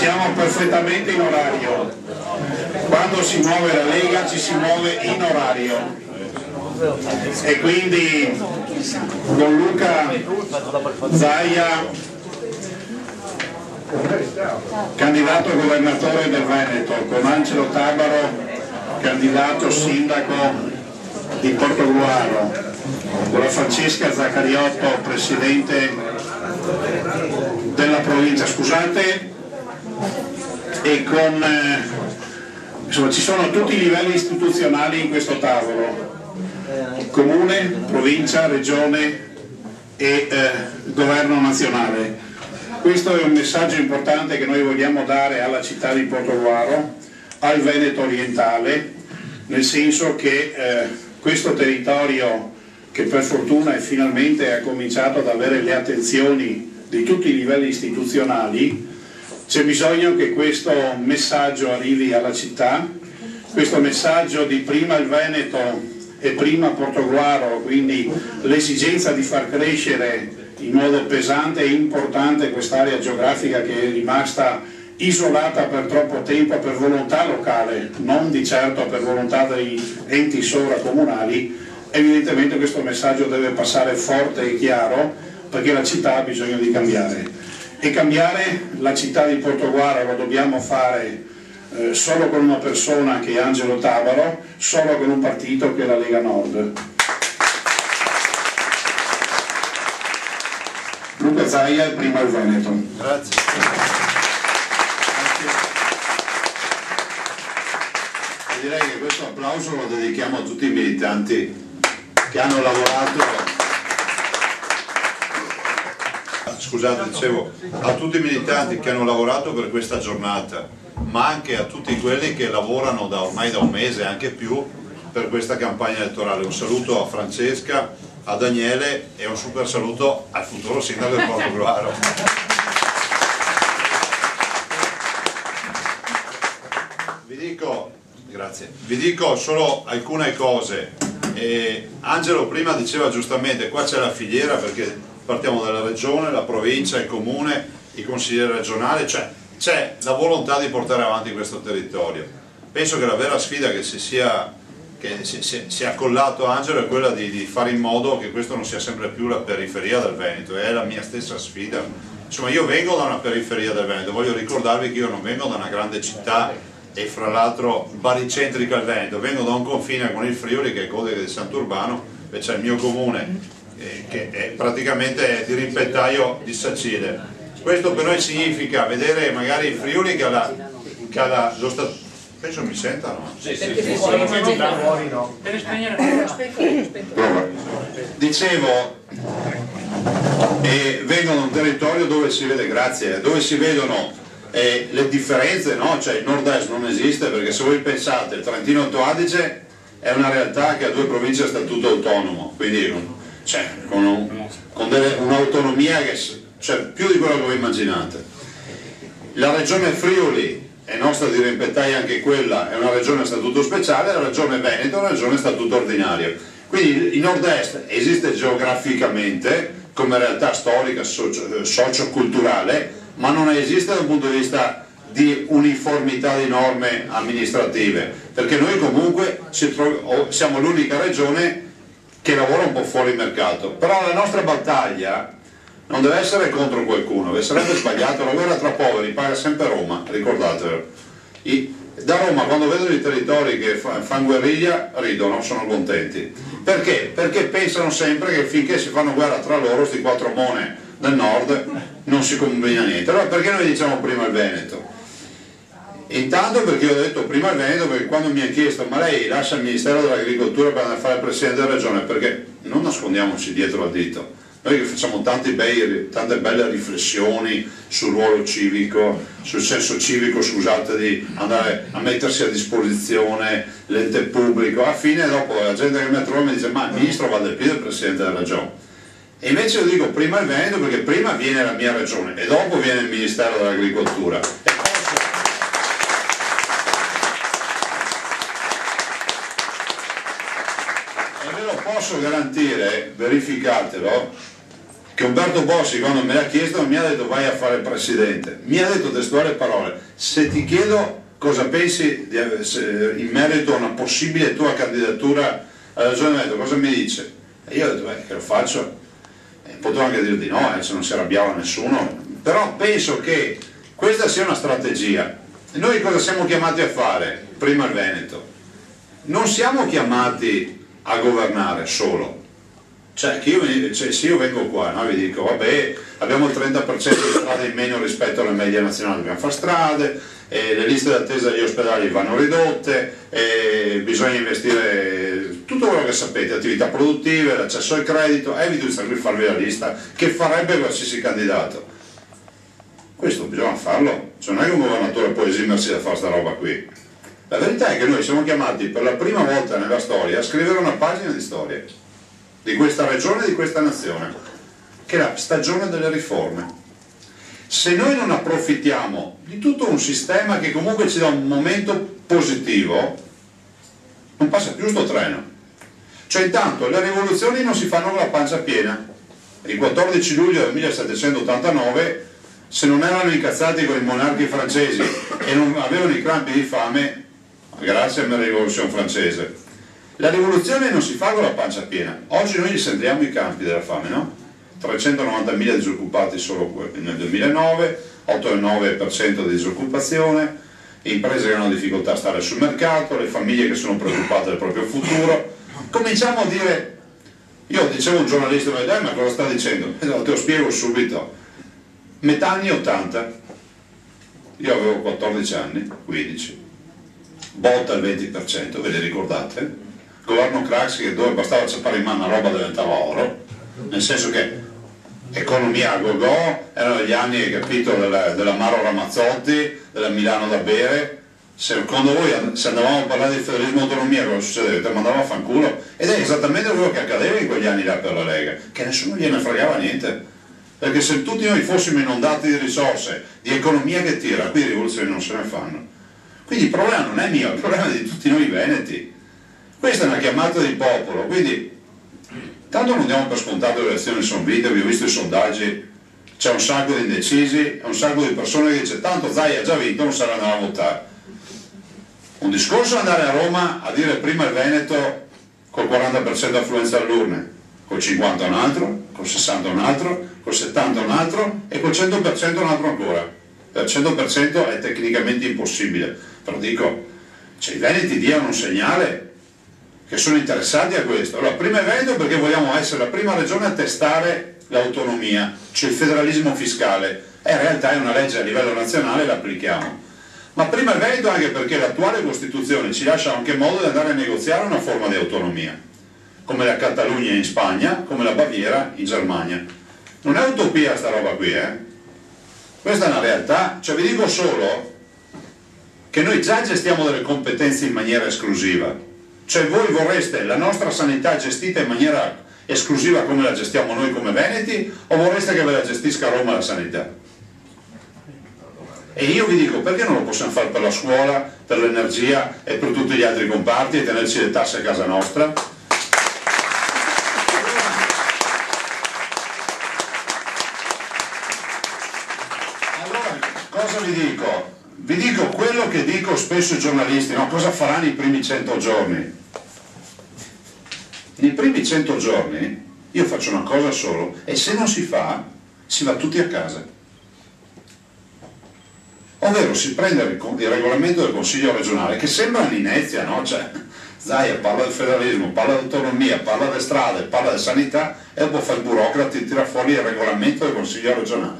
Siamo perfettamente in orario. Quando si muove la Lega ci si muove in orario. E quindi con Luca Zaia, candidato governatore del Veneto, con Angelo Tabaro, candidato sindaco di Portogruaro, con la Francesca Zaccariotto, presidente della provincia, scusate, e con insomma ci sono tutti i livelli istituzionali in questo tavolo: comune, provincia, regione e governo nazionale. Questo è un messaggio importante che noi vogliamo dare alla città di Portogruaro, al Veneto orientale, nel senso che questo territorio, che per fortuna finalmente ha cominciato ad avere le attenzioni di tutti i livelli istituzionali, c'è bisogno che questo messaggio arrivi alla città, questo messaggio di prima il Veneto e prima Portogruaro, quindi l'esigenza di far crescere in modo pesante e importante quest'area geografica che è rimasta isolata per troppo tempo per volontà locale, non di certo per volontà dei enti sovracomunali. Evidentemente questo messaggio deve passare forte e chiaro, perché la città ha bisogno di cambiare. E cambiare la città di Portogruaro lo dobbiamo fare solo con una persona che è Angelo Tabaro, solo con un partito che è la Lega Nord. Luca Zaia, prima il Veneto. Grazie. Direi che questo applauso lo dedichiamo a tutti i militanti che hanno lavorato. Scusate, dicevo, a tutti i militanti che hanno lavorato per questa giornata, ma anche a tutti quelli che lavorano ormai da un mese, anche più, per questa campagna elettorale. Un saluto a Francesca, a Daniele e un super saluto al futuro sindaco del Portogruaro. Vi dico solo alcune cose. Angelo prima diceva giustamente, qua c'è la filiera, perché partiamo dalla regione, la provincia, il comune, i consiglieri regionali, cioè c'è la volontà di portare avanti questo territorio. Penso che la vera sfida che si è accollato Angelo è quella di fare in modo che questo non sia sempre più la periferia del Veneto, è la mia stessa sfida. Insomma, io vengo da una periferia del Veneto, voglio ricordarvi che io non vengo da una grande città e fra l'altro baricentrica al Veneto, vengo da un confine con il Friuli che è Codega di Sant'Urbano, e c'è il mio comune che è praticamente di rimpettaio di Sacile. Questo per noi significa vedere magari il Friuli che ha lo stato. Penso mi sentano? Sì. Dicevo, vengono da un territorio dove si vede, grazie, dove si vedono le differenze, no? Cioè il nord-est non esiste, perché se voi pensate il Trentino Alto Adige è una realtà che ha due province a statuto autonomo, quindi con un'autonomia che c'è più di quello che voi immaginate. La regione Friuli è nostra di rimpettaia, anche quella è una regione a statuto speciale, la regione Veneto è una regione a statuto ordinario. Quindi il nord-est esiste geograficamente come realtà storica, socio-culturale, ma non esiste dal punto di vista di uniformità di norme amministrative, perché noi comunque siamo l'unica regione che lavora un po' fuori mercato. Però la nostra battaglia non deve essere contro qualcuno, sarebbe sbagliato. La guerra tra poveri paga sempre Roma, ricordatevelo. Da Roma, quando vedono i territori che fanno guerriglia, ridono, sono contenti. Perché? Perché pensano sempre che finché si fanno guerra tra loro, sti quattro mone del nord, non si combina niente. Allora perché noi diciamo prima il Veneto? Intanto perché io ho detto prima il Veneto, perché quando mi hanno chiesto ma lei lascia il Ministero dell'Agricoltura per andare a fare il Presidente della Regione, perché non nascondiamoci dietro al dito, Noi che facciamo tante belle riflessioni sul ruolo civico, sul senso civico, scusate, di andare a mettersi a disposizione l'ente pubblico, alla fine dopo la gente che mi trova mi dice ma il ministro Valdepino è il presidente della regione. E invece io dico prima il Veneto, perché prima viene la mia regione e dopo viene il Ministero dell'Agricoltura. E ve lo posso garantire, verificatelo, che Umberto Bossi quando me l'ha chiesto non mi ha detto vai a fare il presidente, mi ha detto testuali parole: se ti chiedo cosa pensi in merito a una possibile tua candidatura alla Regione Veneto, cosa mi dice? E io ho detto beh, che lo faccio. Potevo anche dire di no, se non si arrabbiava nessuno, però penso che questa sia una strategia. E noi cosa siamo chiamati a fare? Prima il Veneto. Non siamo chiamati a governare solo. Cioè, se io vengo qua, no, vi dico, vabbè, abbiamo il 30% di strade in meno rispetto alla media nazionale, dobbiamo fare strade, le liste d'attesa degli ospedali vanno ridotte, bisogna investire tutto quello che sapete, attività produttive, l'accesso al credito, evito di stare qui a farvi la lista, che farebbe qualsiasi candidato. Questo bisogna farlo, cioè non è che un governatore può esimersi da fare sta roba qui. La verità è che noi siamo chiamati per la prima volta nella storia a scrivere una pagina di storia di questa regione e di questa nazione, che è la stagione delle riforme. Se noi non approfittiamo di tutto un sistema che comunque ci dà un momento positivo, non passa più sto treno. Cioè intanto le rivoluzioni non si fanno con la pancia piena. Il 14 luglio del 1789, se non erano incazzati con i monarchi francesi e non avevano i crampi di fame, grazie alla rivoluzione francese. La rivoluzione non si fa con la pancia piena. Oggi noi li sentiamo i campi della fame, no? 390.000 disoccupati solo nel 2009, 8,9% di disoccupazione, imprese che hanno difficoltà a stare sul mercato, le famiglie che sono preoccupate del proprio futuro. Cominciamo a dire, io dicevo a un giornalista, ma cosa sta dicendo? Te lo spiego subito. Metà anni 80, io avevo 14 anni, 15, botta il 20%, ve le ricordate? Governo Craxi, dove bastava ciappare in mano la roba diventava oro, nel senso che economia a go-go, erano gli anni, capito, della Maro Ramazzotti, della Milano da bere. Secondo voi, se andavamo a parlare di federalismo e autonomia, cosa succedeva? Ti mandava a fanculo? Ed è esattamente quello che accadeva in quegli anni là per la Lega, che nessuno gliene fregava niente, perché se tutti noi fossimo inondati di risorse, di economia che tira, qui rivoluzioni non se ne fanno. Quindi il problema non è mio, il problema è di tutti noi veneti. Questa è una chiamata di popolo, quindi tanto non diamo per scontato che le elezioni sono vinte, vi ho visto i sondaggi, c'è un sacco di indecisi, un sacco di persone che dice tanto Zai ha già vinto, non sarà andare a votare. Un discorso è andare a Roma a dire prima il Veneto col 40% affluenza all'urne, col 50% un altro, col 60% un altro, col 70% un altro e col 100% un altro ancora. Il 100% è tecnicamente impossibile, però dico, cioè, i veneti diano un segnale che sono interessati a questo. Allora, prima il Veneto perché vogliamo essere la prima regione a testare l'autonomia, cioè il federalismo fiscale, e in realtà è una legge a livello nazionale e la applichiamo. Ma prima il Veneto anche perché l'attuale Costituzione ci lascia anche modo di andare a negoziare una forma di autonomia, come la Catalogna in Spagna, come la Baviera in Germania. Non è utopia sta roba qui, Questa è una realtà, cioè vi dico solo che noi già gestiamo delle competenze in maniera esclusiva. Cioè voi vorreste la nostra sanità gestita in maniera esclusiva come la gestiamo noi come veneti, o vorreste che ve la gestisca a Roma la sanità? E io vi dico, perché non lo possiamo fare per la scuola, per l'energia e per tutti gli altri comparti e tenerci le tasse a casa nostra? Allora, cosa vi dico? Vi dico quello che dico spesso ai giornalisti, no? Cosa faranno i primi 100 giorni? Nei primi 100 giorni io faccio una cosa solo e se non si fa, si va tutti a casa. Ovvero si prende il regolamento del Consiglio regionale, che sembra un'inezia, no? Cioè, Zaia parla del federalismo, parla di autonomia, parla delle strade, parla di sanità e dopo fa il burocrate e tira fuori il regolamento del Consiglio regionale.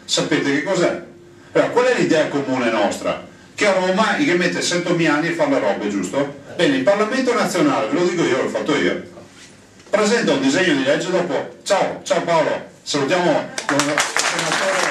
Sapete che cos'è? Allora, qual è l'idea comune nostra? Che a Roma che mette 100.000 anni a fare le robe, giusto? Bene, il Parlamento nazionale, ve lo dico io, l'ho fatto io. Il presenta un disegno di legge dopo. Ciao Paolo, salutiamo il senatore